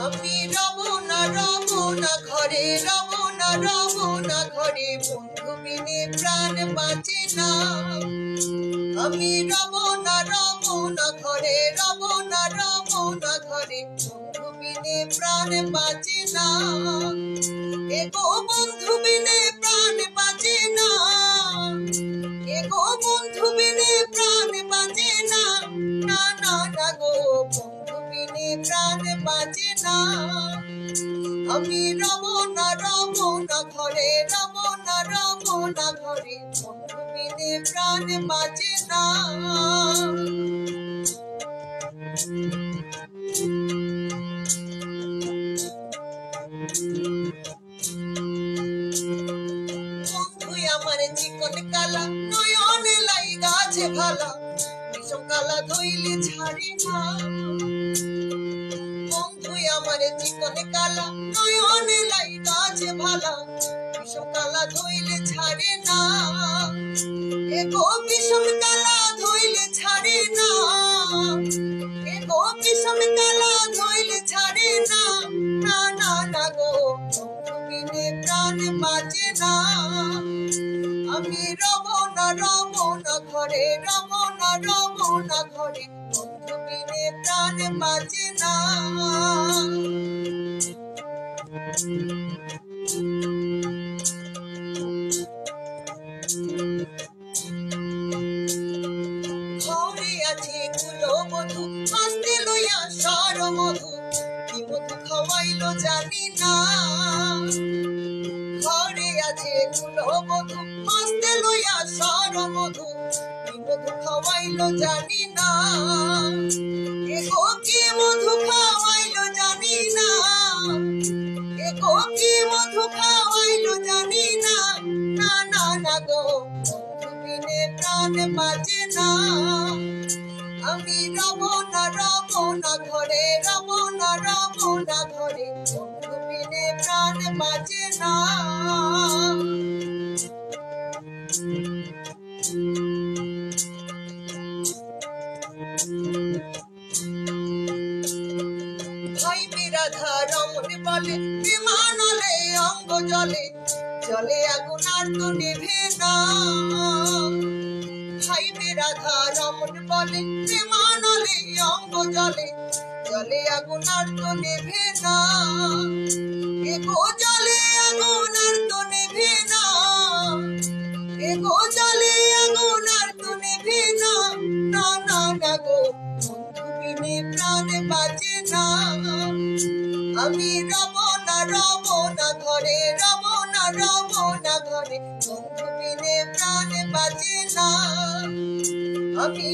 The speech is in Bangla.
আমি রব না ঘরে, রব না ঘরে, বন্ধু বিনে প্রাণ বাঁচে না। আমি রব না ঘরে, রব না ঘরে, বন্ধু বিনে প্রাণ বাঁচে না। এগো বন্ধু বিনে প্রাণ বাঁচে না, এগো বন্ধু বিনে প্রাণ বাঁচে না। না না না গো, বন্ধু বিনে প্রাণ বাঁচে না। আমি রব না ঘরে, রব না ঘরে, বন্ধু বিনে প্রাণ বাঁচে না। বন্ধু আমার চিকন কালা, নয়নে লাই গাছে ভালা, বিষম কালা ধইলে ছাড়ি না। বন্ধু আমার চিকন কালা, নয়নে লাই গাছে ভালা, বিষম কালা ধইলে ছাড়ে না। এগো বিষম কালা ধইলে ছাড়ে না, এগো বিষম কালা ধইলে ছাড়ে না। না না না গো, বন্ধু বিনে প্রাণ বাঁচে না। আমি রব না ঘরে, রব না ঘরে, বন্ধু বিনে প্রাণ বাঁচে না। ঘরে আছে কুলবধূ, হস্তে লইয়া সরমধু, কি মধু খাওয়াইলো জানি না। ঘরে আছে কুলবধূ, হস্তে লইয়া সরমধু, কি মধু খাওয়াইলো জানি না। এগো কি মধু খাওয়াইলো জানি না, এগো কি মধু খাওয়াইলো জানি না। না না না গো, বন্ধু বিনে প্রাণ বাঁচে না। আমি রব না ঘরে, রব না ঘরে, বন্ধু বিনে প্রাণ বাঁচে না। ভাই বিরাধা রমণ বলে, বিমানলে অঙ্গ জলে, জলে আগুন আর তো নেভে না। ভাই বিরাধা রমণ বলে, বিমানলে অঙ্গ জলে, জলে আগুন আর তো নেভে না। এগো জলে আগুন আর তো নেভে না, এগো জলে আগুন আর তো নেভে না। না না না গো, বন্ধু বিনে প্রাণ বাঁচে না। আমি রব না ঘরে, রব না ঘরে, বন্ধু বিনে প্রাণ বাঁচে না। আমি